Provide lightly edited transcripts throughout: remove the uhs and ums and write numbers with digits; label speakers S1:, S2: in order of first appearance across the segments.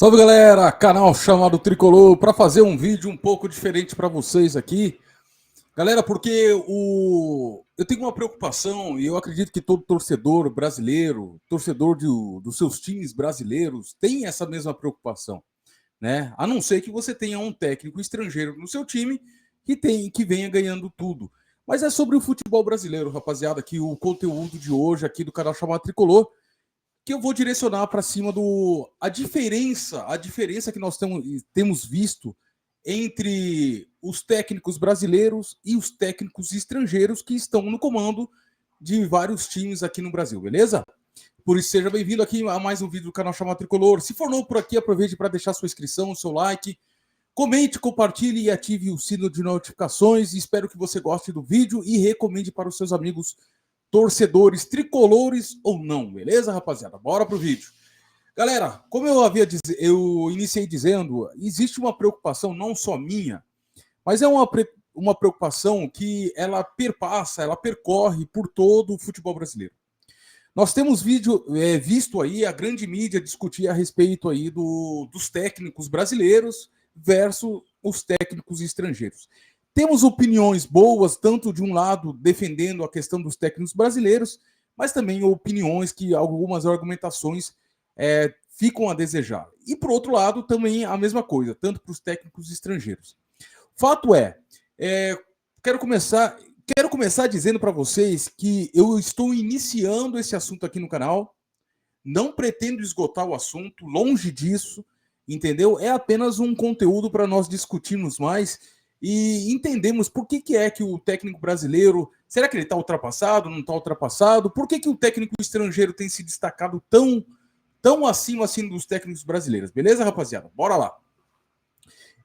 S1: Salve galera, canal chamado Tricolor, para fazer um vídeo um pouco diferente para vocês aqui. Galera, porque eu tenho uma preocupação e eu acredito que todo torcedor brasileiro, torcedor dos seus times brasileiros, tem essa mesma preocupação, né? A não ser que você tenha um técnico estrangeiro no seu time que venha ganhando tudo. Mas é sobre o futebol brasileiro, rapaziada, que o conteúdo de hoje aqui do canal chamado Tricolor, que eu vou direcionar para cima a diferença que nós temos visto entre os técnicos brasileiros e os técnicos estrangeiros que estão no comando de vários times aqui no Brasil, beleza? Por isso, seja bem-vindo aqui a mais um vídeo do canal chamado Tricolor. Se for novo por aqui, aproveite para deixar sua inscrição, seu like, comente, compartilhe e ative o sino de notificações. Espero que você goste do vídeo e recomende para os seus amigos torcedores tricolores ou não, beleza, rapaziada? Bora pro vídeo. Galera, como eu iniciei dizendo, existe uma preocupação não só minha, mas é uma preocupação que ela percorre por todo o futebol brasileiro. Nós temos visto aí a grande mídia discutir a respeito aí dos técnicos brasileiros versus os técnicos estrangeiros. Temos opiniões boas, tanto de um lado defendendo a questão dos técnicos brasileiros, mas também opiniões que algumas argumentações ficam a desejar. E por outro lado, também a mesma coisa, tanto para os técnicos estrangeiros. Fato quero começar dizendo para vocês que eu estou iniciando esse assunto aqui no canal, não pretendo esgotar o assunto, longe disso, entendeu? É apenas um conteúdo para nós discutirmos mais e entendemos por que é que o técnico brasileiro, será que ele está ultrapassado, não está ultrapassado? Por que o técnico estrangeiro tem se destacado tão acima assim dos técnicos brasileiros? Beleza, rapaziada? Bora lá.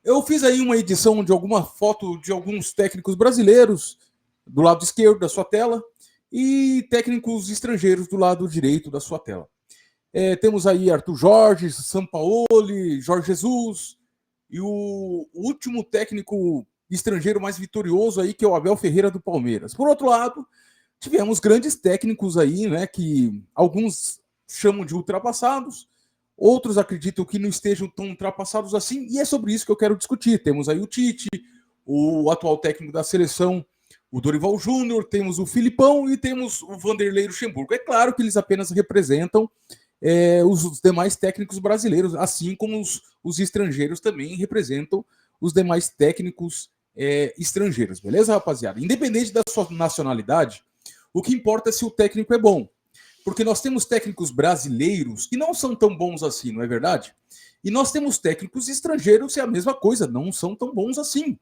S1: Eu fiz aí uma edição de alguma foto de alguns técnicos brasileiros do lado esquerdo da sua tela e técnicos estrangeiros do lado direito da sua tela. Temos aí Arthur Jorge, Sampaoli, Jorge Jesus e o último técnico estrangeiro mais vitorioso aí, que é o Abel Ferreira do Palmeiras. Por outro lado, tivemos grandes técnicos aí, né, que alguns chamam de ultrapassados, outros acreditam que não estejam tão ultrapassados assim, e é sobre isso que eu quero discutir. Temos aí o Tite, o atual técnico da seleção, o Dorival Júnior, temos o Filipão e temos o Vanderlei Luxemburgo. É claro que eles apenas representam os demais técnicos brasileiros, assim como os estrangeiros também representam os demais técnicos estrangeiros, beleza, rapaziada? Independente da sua nacionalidade, o que importa é se o técnico é bom. Porque nós temos técnicos brasileiros que não são tão bons assim, não é verdade? E nós temos técnicos estrangeiros que é a mesma coisa, não são tão bons assim.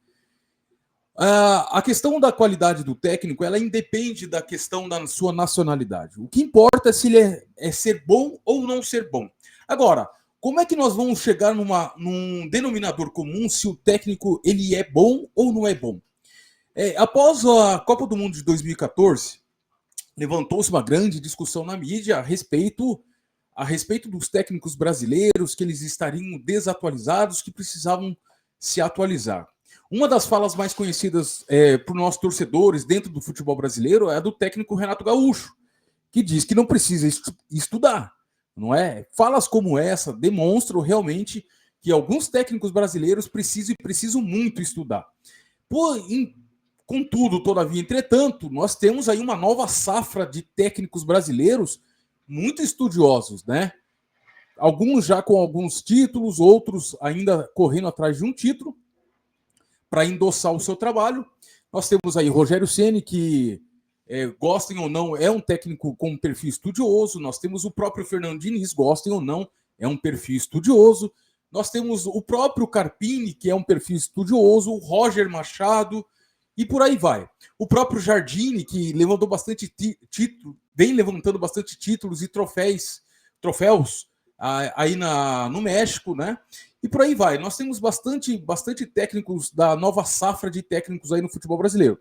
S1: A questão da qualidade do técnico, ela independe da questão da sua nacionalidade. O que importa é se ele é ser bom ou não ser bom. Agora, como é que nós vamos chegar num denominador comum se o técnico ele é bom ou não é bom? Após a Copa do Mundo de 2014, levantou-se uma grande discussão na mídia a respeito dos técnicos brasileiros, que eles estariam desatualizados, que precisavam se atualizar. Uma das falas mais conhecidas por nós torcedores dentro do futebol brasileiro é a do técnico Renato Gaúcho, que diz que não precisa estudar, não é? Falas como essa demonstram realmente que alguns técnicos brasileiros precisam muito estudar. Contudo, todavia, entretanto, nós temos aí uma nova safra de técnicos brasileiros muito estudiosos, né? Alguns já com alguns títulos, outros ainda correndo atrás de um título para endossar o seu trabalho. Nós temos aí Rogério Ceni, que, gostem ou não, é um técnico com um perfil estudioso. Nós temos o próprio Fernando Diniz, gostem ou não, é um perfil estudioso. Nós temos o próprio Carpini, que é um perfil estudioso, o Roger Machado, e por aí vai. O próprio Jardine, que levantou bastante título, vem levantando bastante títulos e troféus aí no México, né? E por aí vai. Nós temos bastante técnicos da nova safra de técnicos aí no futebol brasileiro.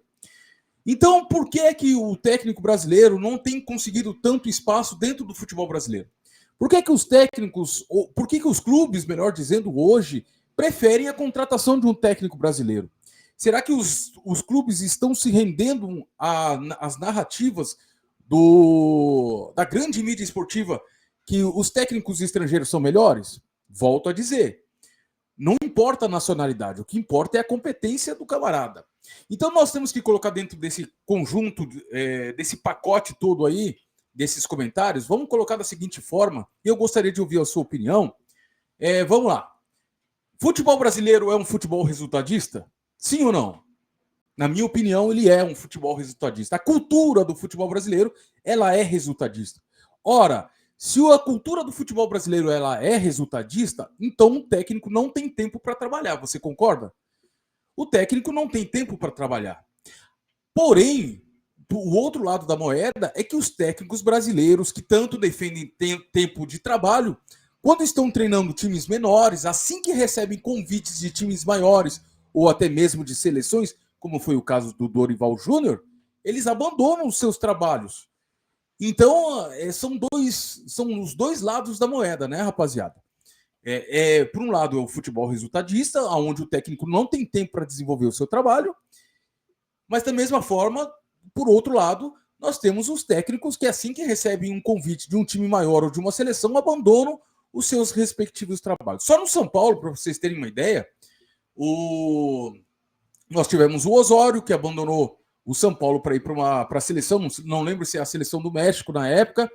S1: Então, por que o técnico brasileiro não tem conseguido tanto espaço dentro do futebol brasileiro? Por que os clubes, melhor dizendo, hoje, preferem a contratação de um técnico brasileiro? Será que os clubes estão se rendendo às narrativas da grande mídia esportiva que os técnicos estrangeiros são melhores? Volto a dizer, não importa a nacionalidade, o que importa é a competência do camarada. Então nós temos que colocar dentro desse conjunto, desse pacote todo aí, desses comentários, vamos colocar da seguinte forma, e eu gostaria de ouvir a sua opinião. Vamos lá. Futebol brasileiro é um futebol resultadista? Sim ou não? Na minha opinião, ele é um futebol resultadista. A cultura do futebol brasileiro, ela é resultadista. Ora, se a cultura do futebol brasileiro ela é resultadista, então o técnico não tem tempo para trabalhar. Você concorda? O técnico não tem tempo para trabalhar. Porém, o outro lado da moeda é que os técnicos brasileiros que tanto defendem tempo de trabalho, quando estão treinando times menores, assim que recebem convites de times maiores ou até mesmo de seleções, como foi o caso do Dorival Júnior, eles abandonam os seus trabalhos. Então, são os dois lados da moeda, né, rapaziada? Por um lado, é o futebol resultadista, onde o técnico não tem tempo para desenvolver o seu trabalho, mas da mesma forma, por outro lado, nós temos os técnicos que assim que recebem um convite de um time maior ou de uma seleção, abandonam os seus respectivos trabalhos. Só no São Paulo, para vocês terem uma ideia, nós tivemos o Osório, que abandonou o São Paulo para ir para a seleção, não lembro se é a seleção do México na época.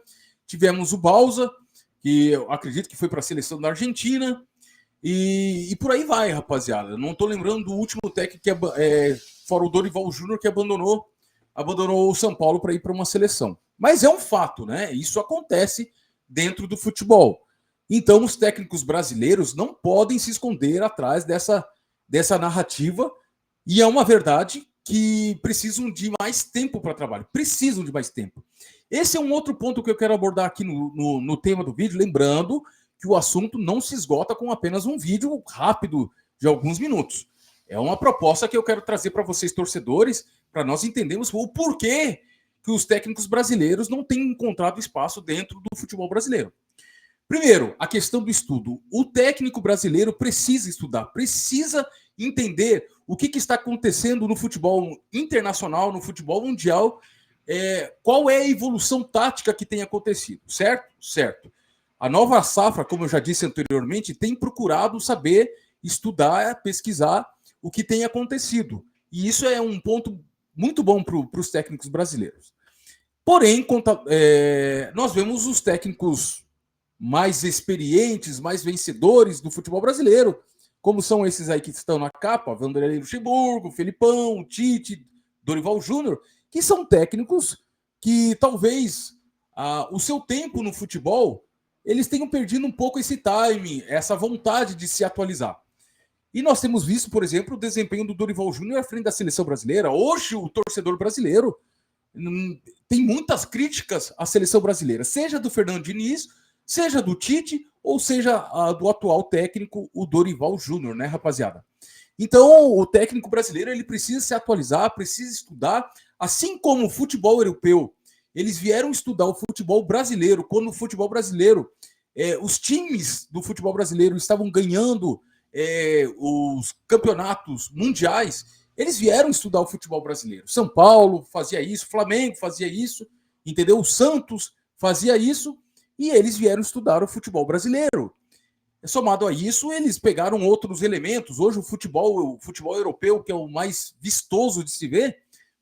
S1: Tivemos o Bausa, que eu acredito que foi para a seleção da Argentina. E por aí vai, rapaziada. Eu não estou lembrando do último técnico, fora o Dorival Júnior, que abandonou o São Paulo para ir para uma seleção. Mas é um fato, né? Isso acontece dentro do futebol. Então, os técnicos brasileiros não podem se esconder atrás dessa narrativa. E é uma verdade que precisam de mais tempo para trabalho. Precisam de mais tempo. Esse é um outro ponto que eu quero abordar aqui no tema do vídeo, lembrando que o assunto não se esgota com apenas um vídeo rápido de alguns minutos. É uma proposta que eu quero trazer para vocês, torcedores, para nós entendermos o porquê que os técnicos brasileiros não têm encontrado espaço dentro do futebol brasileiro. Primeiro, a questão do estudo. O técnico brasileiro precisa estudar, precisa entender o que está acontecendo no futebol internacional, no futebol mundial, qual é a evolução tática que tem acontecido, certo? Certo. A nova safra, como eu já disse anteriormente, tem procurado saber, estudar, pesquisar o que tem acontecido. E isso é um ponto muito bom para os técnicos brasileiros. Porém, nós vemos os técnicos mais experientes, mais vencedores do futebol brasileiro, como são esses aí que estão na capa, Vanderlei Luxemburgo, Felipão, Tite, Dorival Júnior, que são técnicos que talvez o seu tempo no futebol, eles tenham perdido um pouco esse timing, essa vontade de se atualizar. E nós temos visto, por exemplo, o desempenho do Dorival Júnior à frente da seleção brasileira. Hoje, o torcedor brasileiro tem muitas críticas à seleção brasileira, seja do Fernando Diniz, seja do Tite, ou seja do atual técnico, o Dorival Júnior, né, rapaziada? Então, o técnico brasileiro ele precisa se atualizar, precisa estudar, assim como o futebol europeu. Eles vieram estudar o futebol brasileiro, quando o futebol brasileiro, os times do futebol brasileiro estavam ganhando os campeonatos mundiais, eles vieram estudar o futebol brasileiro. São Paulo fazia isso, Flamengo fazia isso, entendeu? O Santos fazia isso, e eles vieram estudar o futebol brasileiro. Somado a isso, eles pegaram outros elementos. Hoje, o futebol europeu, que é o mais vistoso de se ver,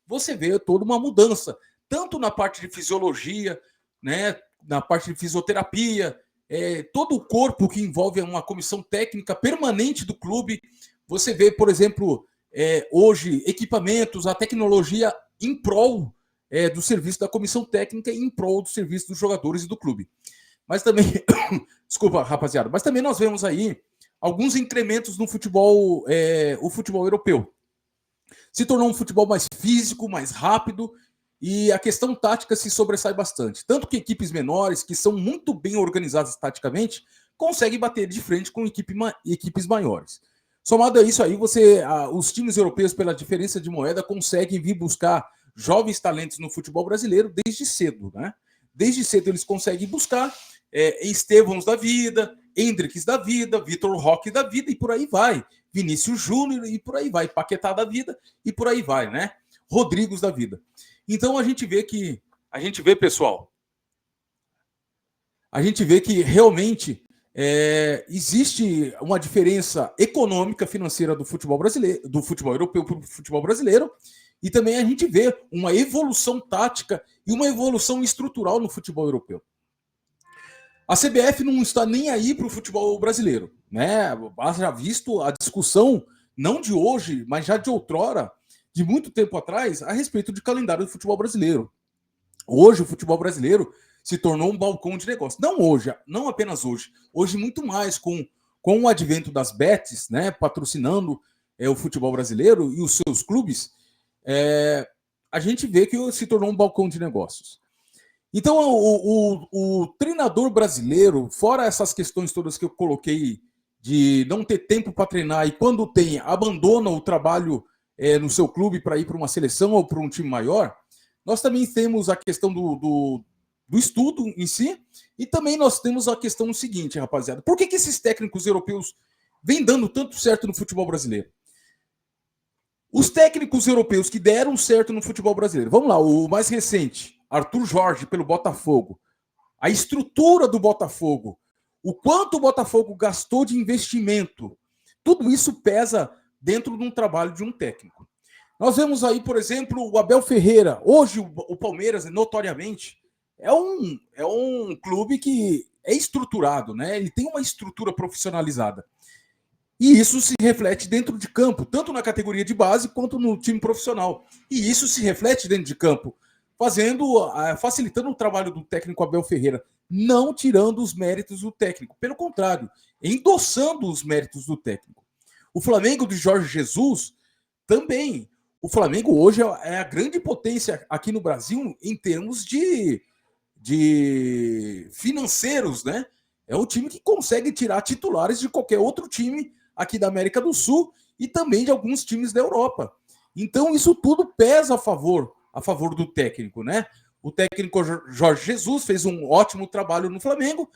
S1: você vê toda uma mudança, tanto na parte de fisiologia, né, na parte de fisioterapia, todo o corpo que envolve uma comissão técnica permanente do clube. Você vê, por exemplo, hoje, equipamentos, a tecnologia em prol do serviço da comissão técnica e em prol do serviço dos jogadores e do clube. Mas também, desculpa, rapaziada, mas também nós vemos aí alguns incrementos no futebol, o futebol europeu. Se tornou um futebol mais físico, mais rápido, e a questão tática se sobressai bastante. Tanto que equipes menores, que são muito bem organizadas taticamente, conseguem bater de frente com equipes maiores. Somado a isso aí, os times europeus, pela diferença de moeda, conseguem vir buscar jovens talentos no futebol brasileiro desde cedo, né? Desde cedo eles conseguem buscar Estevãos da vida, Hendriks da vida, Vitor Roque da vida, e por aí vai. Vinícius Júnior, e por aí vai. Paquetá da vida, e por aí vai, né? Rodrigos da vida. Então a gente vê, pessoal, a gente vê que realmente existe uma diferença econômica, financeira do futebol brasileiro, do futebol europeu para o futebol brasileiro, e também a gente vê uma evolução tática e uma evolução estrutural no futebol europeu. A CBF não está nem aí para o futebol brasileiro, né? Já visto a discussão, não de hoje, mas já de outrora, de muito tempo atrás, a respeito de calendário do futebol brasileiro. Hoje, o futebol brasileiro se tornou um balcão de negócio. Não hoje, não apenas hoje. Hoje, muito mais com o advento das bets, né, patrocinando o futebol brasileiro e os seus clubes, a gente vê que se tornou um balcão de negócios. Então, o treinador brasileiro, fora essas questões todas que eu coloquei de não ter tempo para treinar e quando tem, abandona o trabalho no seu clube para ir para uma seleção ou para um time maior, nós também temos a questão do estudo em si e também nós temos a questão seguinte, rapaziada. Por que esses técnicos europeus vêm dando tanto certo no futebol brasileiro? Os técnicos europeus que deram certo no futebol brasileiro, vamos lá, o mais recente, Arthur Jorge, pelo Botafogo. A estrutura do Botafogo, o quanto o Botafogo gastou de investimento, tudo isso pesa dentro de um trabalho de um técnico. Nós vemos aí, por exemplo, o Abel Ferreira. Hoje, o Palmeiras, notoriamente, é um clube que é estruturado, né? Ele tem uma estrutura profissionalizada. E isso se reflete dentro de campo, tanto na categoria de base quanto no time profissional. E isso se reflete dentro de campo, facilitando o trabalho do técnico Abel Ferreira, não tirando os méritos do técnico, pelo contrário, endossando os méritos do técnico. O Flamengo de Jorge Jesus também. O Flamengo hoje é a grande potência aqui no Brasil em termos de financeiros, né? É um time que consegue tirar titulares de qualquer outro time aqui da América do Sul e também de alguns times da Europa. Então isso tudo pesa a favor do técnico, né? O técnico Jorge Jesus fez um ótimo trabalho no Flamengo,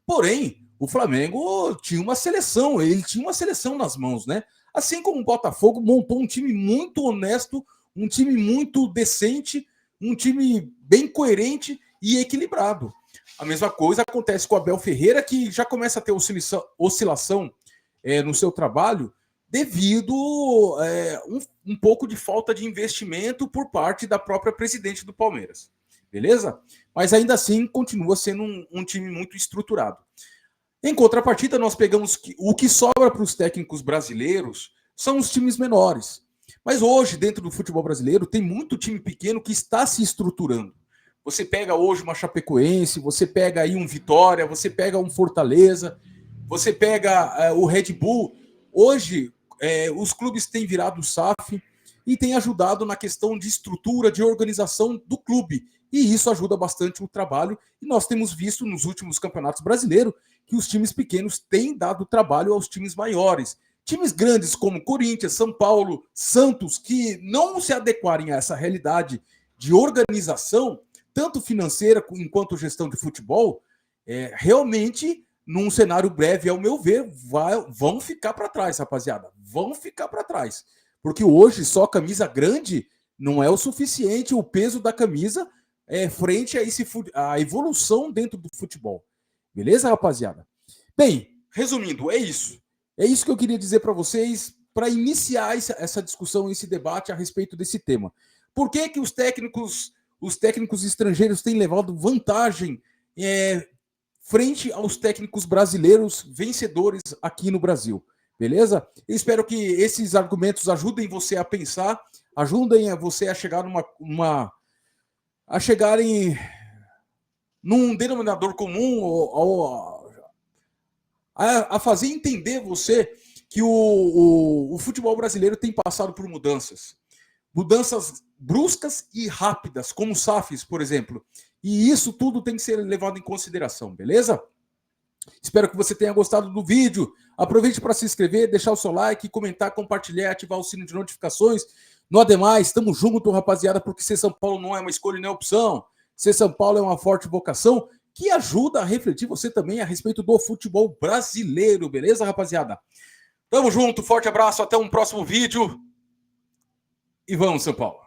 S1: porém o Flamengo tinha uma seleção, ele tinha uma seleção nas mãos, né? Assim como o Botafogo montou um time muito honesto, um time muito decente, um time bem coerente e equilibrado. A mesma coisa acontece com o Abel Ferreira, que já começa a ter oscilação no seu trabalho devido um pouco de falta de investimento por parte da própria presidente do Palmeiras. Beleza? Mas ainda assim continua sendo um time muito estruturado. Em contrapartida, nós pegamos o que sobra para os técnicos brasileiros são os times menores. Mas hoje, dentro do futebol brasileiro, tem muito time pequeno que está se estruturando. Você pega hoje uma Chapecoense, você pega aí um Vitória, você pega um Fortaleza, você pega o Red Bull. Hoje, os clubes têm virado SAF e têm ajudado na questão de estrutura, de organização do clube. E isso ajuda bastante o trabalho. E nós temos visto nos últimos campeonatos brasileiros que os times pequenos têm dado trabalho aos times maiores. Times grandes como Corinthians, São Paulo, Santos, que não se adequarem a essa realidade de organização, tanto financeira quanto gestão de futebol, realmente, num cenário breve, ao meu ver, vão ficar para trás, rapaziada. Vão ficar para trás. Porque hoje só camisa grande não é o suficiente, o peso da camisa frente a evolução dentro do futebol. Beleza, rapaziada? Bem, resumindo, é isso. É isso que eu queria dizer para vocês para iniciar essa discussão, esse debate a respeito desse tema. Por que os técnicos estrangeiros têm levado vantagem frente aos técnicos brasileiros vencedores aqui no Brasil? Beleza? Eu espero que esses argumentos ajudem você a pensar, ajudem você a chegar num denominador comum, a fazer entender você que o futebol brasileiro tem passado por mudanças bruscas e rápidas, como SAFs, por exemplo. E isso tudo tem que ser levado em consideração, beleza? Espero que você tenha gostado do vídeo. Aproveite para se inscrever, deixar o seu like, comentar, compartilhar, ativar o sino de notificações. No ademais, estamos juntos, rapaziada, porque ser São Paulo não é uma escolha nem opção. Ser São Paulo é uma forte vocação que ajuda a refletir você também a respeito do futebol brasileiro, beleza, rapaziada? Tamo junto, forte abraço, até um próximo vídeo. E vamos, São Paulo!